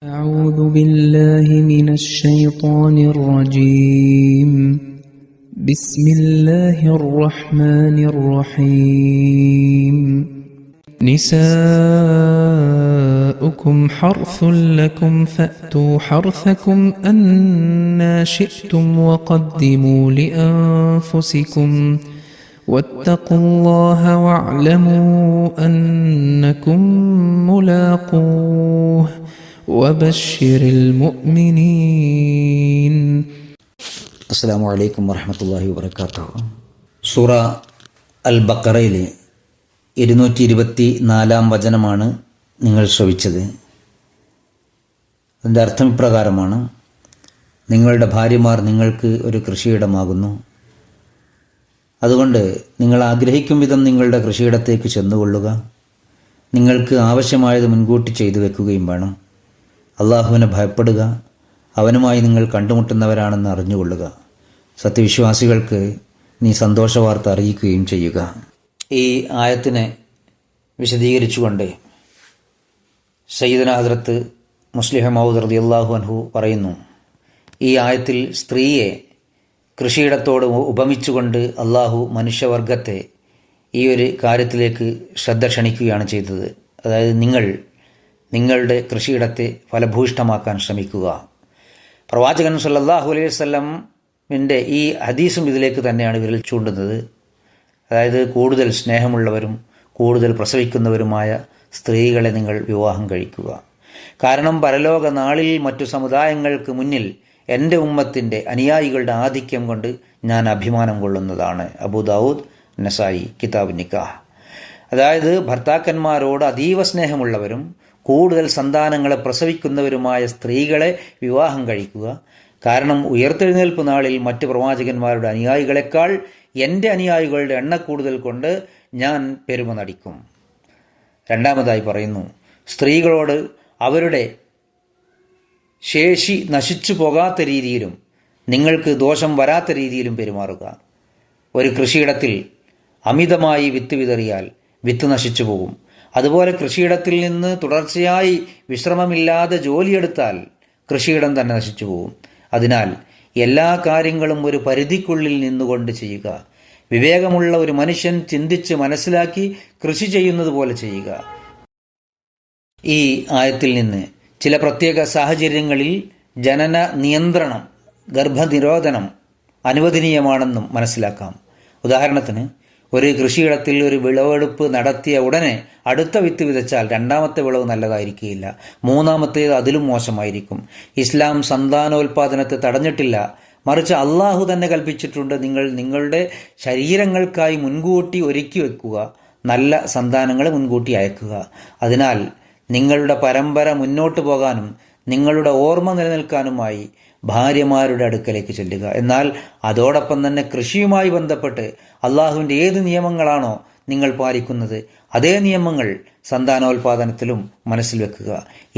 أعوذ بالله من الشيطان الرجيم بسم الله الرحمن الرحيم نساؤكم حرث لكم فأتوا حرثكم أنى شئتم وقدموا لأنفسكم واتقوا الله واعلموا أنكم ملاقوه وبشر المؤمنين. അസ്സലാമു അലൈക്കും വറഹ്മത്തുള്ളാഹി വബറകാതുഹു. സൂറ അൽ ബഖറയിലെ 224 വചനമാണ് നിങ്ങൾ ശ്രവിച്ചത്. അതിൻ്റെ അർത്ഥം ഇപ്രകാരമാണ്: നിങ്ങളുടെ ഭാര്യമാർ നിങ്ങൾക്ക് ഒരു കൃഷിയിടമാകുന്നു. അതുകൊണ്ട് നിങ്ങൾ ആഗ്രഹിക്കും വിധം നിങ്ങളുടെ കൃഷിയിടത്തേക്ക് ചെന്നുകൊള്ളുക. നിങ്ങൾക്ക് ആവശ്യമായത് മുൻകൂട്ടി ചെയ്തു വെക്കുകയും വേണം. അള്ളാഹുവിനെ ഭയപ്പെടുക. അവനുമായി നിങ്ങൾ കണ്ടുമുട്ടുന്നവരാണെന്ന് അറിഞ്ഞുകൊള്ളുക. സത്യവിശ്വാസികൾക്ക് നീ സന്തോഷവാർത്ത അറിയിക്കുകയും ചെയ്യുക. ഈ ആയത്തിനെ വിശദീകരിച്ചുകൊണ്ട് സയ്യിദുനാ ഹദ്റത്ത് മുസ്ലിഹ് മൗദ് റളിയല്ലാഹു അൻഹു പറയുന്നു, ഈ ആയത്തിൽ സ്ത്രീയെ കൃഷിയിടത്തോട് ഉപമിച്ചുകൊണ്ട് അള്ളാഹു മനുഷ്യവർഗത്തെ ഈ ഒരു കാര്യത്തിലേക്ക് ശ്രദ്ധ ക്ഷണിക്കുകയാണ് ചെയ്തത്. അതായത് നിങ്ങളുടെ കൃഷിയിടത്തെ ഫലഭൂയിഷ്ഠമാക്കാൻ ശ്രമിക്കുക. പ്രവാചകൻ സല്ലല്ലാഹു അലൈഹി വസല്ലമിൻ്റെ ഈ ഹദീസും ഇതിലേക്ക് തന്നെയാണ് വിരൽ ചൂണ്ടുന്നത്. അതായത് കൂടുതൽ സ്നേഹമുള്ളവരും കൂടുതൽ പ്രസവിക്കുന്നവരുമായ സ്ത്രീകളെ നിങ്ങൾ വിവാഹം കഴിക്കുക. കാരണം പരലോക നാളിൽ മറ്റു സമുദായങ്ങൾക്ക് മുന്നിൽ എൻ്റെ ഉമ്മത്തിൻ്റെ അനുയായികളുടെ ആധിക്യം കൊണ്ട് ഞാൻ അഭിമാനം കൊള്ളുന്നതാണ്. അബൂ ദാവൂദ്, നസായി, കിതാബ് നിക്കാഹ്. അതായത് ഭർത്താക്കന്മാരോട് അതീവ സ്നേഹമുള്ളവരും കൂടുതൽ സന്താനങ്ങളെ പ്രസവിക്കുന്നവരുമായ സ്ത്രീകളെ വിവാഹം കഴിക്കുക. കാരണം ഉയർത്തെഴുന്നേൽപ്പ് നാളിൽ മറ്റ് പ്രവാചകന്മാരുടെ അനുയായികളെക്കാൾ എൻ്റെ അനുയായികളുടെ എണ്ണക്കൂടുതൽ കൊണ്ട് ഞാൻ പെരുമ നടിക്കും. രണ്ടാമതായി പറയുന്നു, സ്ത്രീകളോട് അവരുടെ ശേഷി നശിച്ചു പോകാത്ത രീതിയിലും നിങ്ങൾക്ക് ദോഷം വരാത്ത രീതിയിലും പെരുമാറുക. ഒരു കൃഷിയിടത്തിൽ അമിതമായി വിത്ത് വിതറിയാൽ വിത്ത് നശിച്ചു പോകും. അതുപോലെ കൃഷിയിടത്തിൽ നിന്ന് തുടർച്ചയായി വിശ്രമമില്ലാതെ ജോലിയെടുത്താൽ കൃഷിയിടം തന്നെ നശിച്ചു പോകും. അതിനാൽ എല്ലാ കാര്യങ്ങളും ഒരു പരിധിക്കുള്ളിൽ നിന്നുകൊണ്ട് ചെയ്യുക. വിവേകമുള്ള ഒരു മനുഷ്യൻ ചിന്തിച്ച് മനസ്സിലാക്കി കൃഷി ചെയ്യുന്നത് പോലെ ചെയ്യുക. ഈ ആയത്തിൽ നിന്ന് ചില പ്രത്യേക സാഹചര്യങ്ങളിൽ ജനന നിയന്ത്രണം, ഗർഭനിരോധനം അനുവദനീയമാണെന്നും മനസ്സിലാക്കാം. ഉദാഹരണത്തിന്, ഒരു കൃഷിയിടത്തിൽ ഒരു വിളവെടുപ്പ് നടത്തിയ ഉടനെ അടുത്ത വിത്ത് വിതച്ചാൽ രണ്ടാമത്തെ വിളവ് നല്ലതായിരിക്കില്ല, മൂന്നാമത്തേത് അതിലും മോശമായിരിക്കും. ഇസ്ലാം സന്താനോൽപാദനത്തെ തടഞ്ഞിട്ടില്ല, മറിച്ച് അള്ളാഹു തന്നെ കൽപ്പിച്ചിട്ടുണ്ട്, നിങ്ങളുടെ ശരീരങ്ങൾക്കായി മുൻകൂട്ടി ഒരുക്കി വെക്കുക, നല്ല സന്താനങ്ങളെ മുൻകൂട്ടി അയക്കുക. അതിനാൽ നിങ്ങളുടെ പരമ്പര മുന്നോട്ട് പോകാനും നിങ്ങളുടെ ഓർമ്മ നിലനിൽക്കാനുമായി ഭാര്യമാരുടെ അടുക്കലേക്ക് ചെല്ലുക. എന്നാൽ അതോടൊപ്പം തന്നെ കൃഷിയുമായി ബന്ധപ്പെട്ട് അള്ളാഹുവിൻ്റെ ഏത് നിയമങ്ങളാണോ നിങ്ങൾ പാലിക്കുന്നത് അതേ നിയമങ്ങൾ സന്താനോൽപാദനത്തിലും മനസ്സിൽ വെക്കുക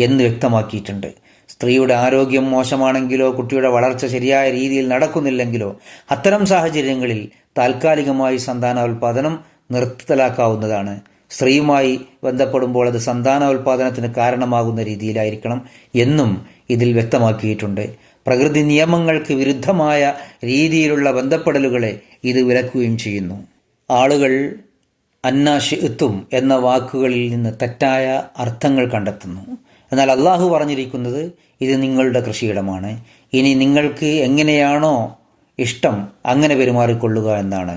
എന്ന് വ്യക്തമാക്കിയിട്ടുണ്ട്. സ്ത്രീയുടെ ആരോഗ്യം മോശമാണെങ്കിലോ കുട്ടിയുടെ വളർച്ച ശരിയായ രീതിയിൽ നടക്കുന്നില്ലെങ്കിലോ അത്തരം സാഹചര്യങ്ങളിൽ താൽക്കാലികമായി സന്താനോൽപാദനം നിർത്തലാക്കാവുന്നതാണ്. സ്ത്രീയുമായി ബന്ധപ്പെടുമ്പോൾ അത് സന്താനോൽപാദനത്തിന് കാരണമാകുന്ന രീതിയിലായിരിക്കണം എന്നും ഇതിൽ വ്യക്തമാക്കിയിട്ടുണ്ട്. പ്രകൃതി നിയമങ്ങൾക്ക് വിരുദ്ധമായ രീതിയിലുള്ള ബന്ധപ്പെടലുകളെ ഇത് വിലക്കുകയും ചെയ്യുന്നു. ആളുകൾ അന്നാശിത്തും എന്ന വാക്കുകളിൽ നിന്ന് തെറ്റായ അർത്ഥങ്ങൾ കണ്ടെത്തുന്നു. എന്നാൽ അള്ളാഹു പറഞ്ഞിരിക്കുന്നത് ഇത് നിങ്ങളുടെ കൃഷിയിടമാണ്, ഇനി നിങ്ങൾക്ക് എങ്ങനെയാണോ ഇഷ്ടം അങ്ങനെ പെരുമാറിക്കൊള്ളുക എന്നാണ്.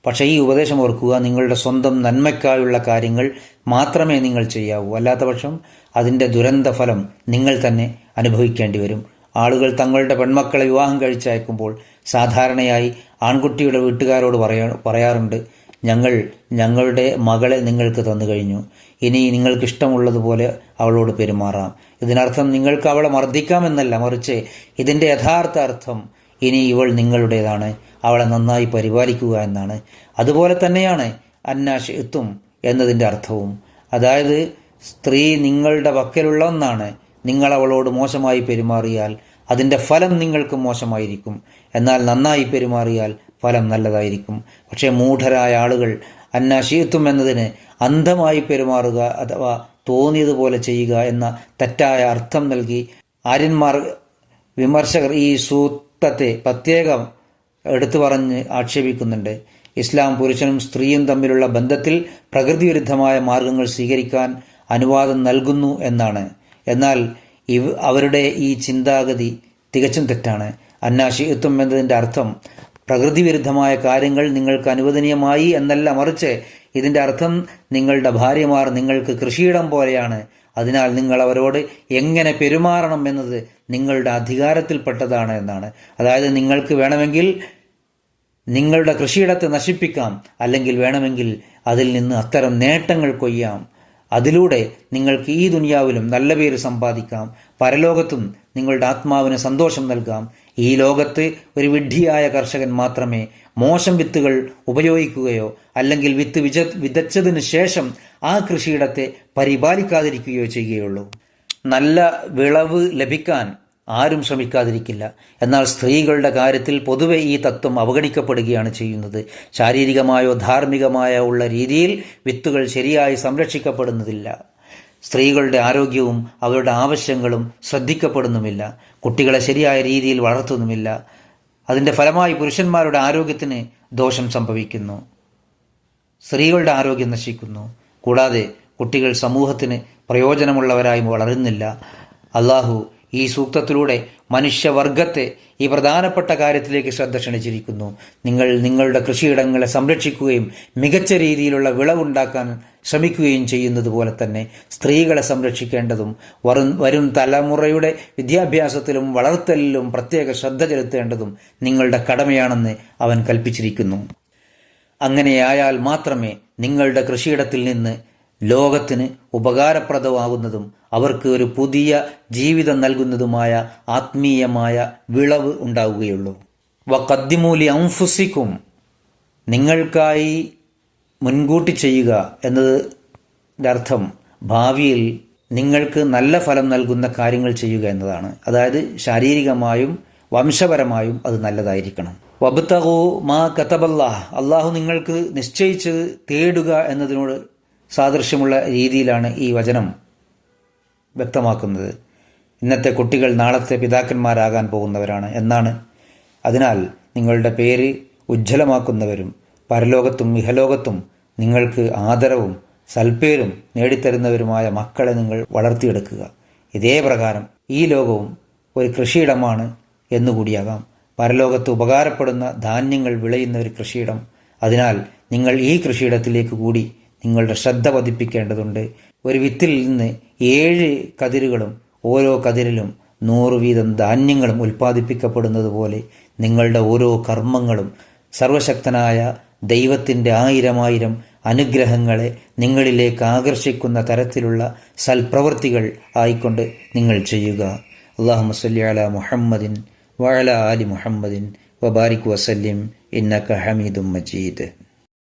പക്ഷേ ഈ ഉപദേശം ഓർക്കുക, നിങ്ങളുടെ സ്വന്തം നന്മയ്ക്കായുള്ള കാര്യങ്ങൾ മാത്രമേ നിങ്ങൾ ചെയ്യാവൂ. അല്ലാത്ത പക്ഷം അതിൻ്റെ ദുരന്ത ഫലം നിങ്ങൾ തന്നെ അനുഭവിക്കേണ്ടി വരും. ആളുകൾ തങ്ങളുടെ പെൺമക്കളെ വിവാഹം കഴിച്ചയക്കുമ്പോൾ സാധാരണയായി ആൺകുട്ടിയുടെ വീട്ടുകാരോട് പറയാറുണ്ട്, ഞങ്ങളുടെ മകളെ നിങ്ങൾക്ക് തന്നു കഴിഞ്ഞു, ഇനി നിങ്ങൾക്കിഷ്ടമുള്ളതുപോലെ അവളോട് പെരുമാറാം. ഇതിനർത്ഥം നിങ്ങൾക്ക് അവളെ മർദ്ദിക്കാമെന്നല്ല, മറിച്ച് ഇതിൻ്റെ യഥാർത്ഥ അർത്ഥം ഇനി ഇവൾ നിങ്ങളുടേതാണ്, അവളെ നന്നായി പരിപാലിക്കുക എന്നാണ്. അതുപോലെ തന്നെയാണ് അന്നാശിത്തും എന്നതിൻ്റെ അർത്ഥവും. അതായത് സ്ത്രീ നിങ്ങളുടെ പക്കലുള്ള ഒന്നാണ്, നിങ്ങൾ അവളോട് മോശമായി പെരുമാറിയാൽ അതിൻ്റെ ഫലം നിങ്ങൾക്ക് മോശമായിരിക്കും, എന്നാൽ നന്നായി പെരുമാറിയാൽ ഫലം നല്ലതായിരിക്കും. പക്ഷേ മൂഢരായ ആളുകൾ അന്നാശീത്തും എന്നതിന് അന്ധമായി പെരുമാറുക അഥവാ തോന്നിയതുപോലെ ചെയ്യുക എന്ന തെറ്റായ അർത്ഥം നൽകി ആര്യന്മാർ വിമർശകർ ഈ സൂക്തത്തെ പ്രത്യേകം എടുത്തു പറഞ്ഞ് ആക്ഷേപിക്കുന്നുണ്ട്. ഇസ്ലാം പുരുഷനും സ്ത്രീയും തമ്മിലുള്ള ബന്ധത്തിൽ പ്രകൃതി വിരുദ്ധമായ മാർഗങ്ങൾ സ്വീകരിക്കാൻ അനുവാദം നൽകുന്നു എന്നാണ്. എന്നാൽ അവരുടെ ഈ ചിന്താഗതി തികച്ചും തെറ്റാണ്. അന്നാശിത്വം എന്നതിൻ്റെ അർത്ഥം പ്രകൃതി വിരുദ്ധമായ കാര്യങ്ങൾ നിങ്ങൾക്ക് അനുവദനീയമായി എന്നല്ല, മറിച്ച് ഇതിൻ്റെ അർത്ഥം നിങ്ങളുടെ ഭാര്യമാർ നിങ്ങൾക്ക് കൃഷിയിടം പോലെയാണ്. അതിനാൽ നിങ്ങൾ അവരോട് എങ്ങനെ പെരുമാറണം എന്നത് നിങ്ങളുടെ അധികാരത്തിൽപ്പെട്ടതാണ് എന്നാണ്. അതായത് നിങ്ങൾക്ക് വേണമെങ്കിൽ നിങ്ങളുടെ കൃഷിയിടത്തെ നശിപ്പിക്കാം, അല്ലെങ്കിൽ വേണമെങ്കിൽ അതിൽ നിന്ന് അത്തരം നേട്ടങ്ങൾ കൊയ്യാം. അതിലൂടെ നിങ്ങൾക്ക് ഈ ദുനിയാവിലും നല്ല പേര് സമ്പാദിക്കാം, പരലോകത്തും നിങ്ങളുടെ ആത്മാവിന് സന്തോഷം നൽകാം. ഈ ലോകത്ത് ഒരു വിഡ്ഢിയായ കർഷകൻ മാത്രമേ മോശം വിത്തുകൾ ഉപയോഗിക്കുകയോ അല്ലെങ്കിൽ വിത്ത് വിതച്ചതിന് ശേഷം ആ കൃഷിയിടത്തെ പരിപാലിക്കാതിരിക്കുകയോ ചെയ്യുകയുള്ളൂ. നല്ല വിളവ് ലഭിക്കാൻ ആരും ശ്രമിക്കാതിരിക്കില്ല. എന്നാൽ സ്ത്രീകളുടെ കാര്യത്തിൽ പൊതുവെ ഈ തത്വം അവഗണിക്കപ്പെടുകയാണ് ചെയ്യുന്നത്. ശാരീരികമായോ ധാർമ്മികമായോ ഉള്ള രീതിയിൽ വിത്തുകൾ ശരിയായി സംരക്ഷിക്കപ്പെടുന്നതില്ല. സ്ത്രീകളുടെ ആരോഗ്യവും അവരുടെ ആവശ്യങ്ങളും ശ്രദ്ധിക്കപ്പെടുന്നുമില്ല. കുട്ടികളെ ശരിയായ രീതിയിൽ വളർത്തുന്നുമില്ല. അതിൻ്റെ ഫലമായി പുരുഷന്മാരുടെ ആരോഗ്യത്തിന് ദോഷം സംഭവിക്കുന്നു, സ്ത്രീകളുടെ ആരോഗ്യം നശിക്കുന്നു. കൂടാതെ കുട്ടികൾ സമൂഹത്തിന് പ്രയോജനമുള്ളവരായി വളരുന്നില്ല. അള്ളാഹു ഈ സൂക്തത്തിലൂടെ മനുഷ്യവർഗത്തെ ഈ പ്രധാനപ്പെട്ട കാര്യത്തിലേക്ക് ശ്രദ്ധ ക്ഷണിച്ചിരിക്കുന്നു. നിങ്ങൾ നിങ്ങളുടെ കൃഷിയിടങ്ങളെ സംരക്ഷിക്കുകയും മികച്ച രീതിയിലുള്ള വിളവുണ്ടാക്കാൻ ശ്രമിക്കുകയും ചെയ്യുന്നത് പോലെ തന്നെ സ്ത്രീകളെ സംരക്ഷിക്കേണ്ടതും വരും തലമുറയുടെ വിദ്യാഭ്യാസത്തിലും വളർത്തലിലും പ്രത്യേക ശ്രദ്ധ ചെലുത്തേണ്ടതും നിങ്ങളുടെ കടമയാണെന്ന് അവൻ കൽപ്പിച്ചിരിക്കുന്നു. അങ്ങനെയായാൽ മാത്രമേ നിങ്ങളുടെ കൃഷിയിടത്തിൽ നിന്ന് ലോകത്തിന് ഉപകാരപ്രദമാകുന്നതും അവർക്ക് ഒരു പുതിയ ജീവിതം നൽകുന്നതുമായ ആത്മീയമായ വിളവ് ഉണ്ടാവുകയുള്ളൂ. വഖദ്ദിമൂലി അൻഫുസിക്കും, നിങ്ങൾക്കായി മുൻകൂട്ടി ചെയ്യുക എന്നതിൻ്റെ അർത്ഥം ഭാവിയിൽ നിങ്ങൾക്ക് നല്ല ഫലം നൽകുന്ന കാര്യങ്ങൾ ചെയ്യുക എന്നതാണ്. അതായത് ശാരീരികമായും വംശപരമായും അത് നല്ലതായിരിക്കണം. വബ്തഗൂ മാ കതബല്ലാഹ്, അള്ളാഹു നിങ്ങൾക്ക് നിശ്ചയിച്ച് തേടുക എന്നതിനോട് സാദൃശ്യമുള്ള രീതിയിലാണ് ഈ വചനം വ്യക്തമാക്കുന്നത്. ഇന്നത്തെ കുട്ടികൾ നാളത്തെ പിതാക്കന്മാരാകാൻ പോകുന്നവരാണ് എന്നാണ്. അതിനാൽ നിങ്ങളുടെ പേര് ഉജ്ജ്വലമാക്കുന്നവരും പരലോകത്തും ഇഹലോകത്തും നിങ്ങൾക്ക് ആദരവും സൽപ്പേരും നേടിത്തരുന്നവരുമായ മക്കളെ നിങ്ങൾ വളർത്തിയെടുക്കുക. ഇതേ പ്രകാരം ഈ ലോകവും ഒരു കൃഷിയിടമാണ് എന്നുകൂടിയാകാം. പരലോകത്ത് ഉപകാരപ്പെടുന്ന ധാന്യങ്ങൾ വിളയുന്ന ഒരു കൃഷിയിടം. അതിനാൽ നിങ്ങൾ ഈ കൃഷിയിടത്തിലേക്ക് കൂടി നിങ്ങളുടെ ശ്രദ്ധ പതിപ്പിക്കേണ്ടതുണ്ട്. ഒരു വിത്തിൽ നിന്ന് 7 കതിരുകളും ഓരോ കതിരിലും 100 വീതം ധാന്യങ്ങളും ഉൽപ്പാദിപ്പിക്കപ്പെടുന്നത് പോലെ നിങ്ങളുടെ ഓരോ കർമ്മങ്ങളും സർവശക്തനായ ദൈവത്തിൻ്റെ 1000 അനുഗ്രഹങ്ങളെ നിങ്ങളിലേക്ക് ആകർഷിക്കുന്ന തരത്തിലുള്ള സൽപ്രവൃത്തികൾ ആയിക്കൊണ്ട് നിങ്ങൾ ചെയ്യുക. അല്ലാഹുമ്മ സ്വല്ലി അലാ മുഹമ്മദിൻ വഅലാ ആലി മുഹമ്മദിൻ വബാരിക് വസല്ലിം ഇന്നക ഹമീദും മജീദ്.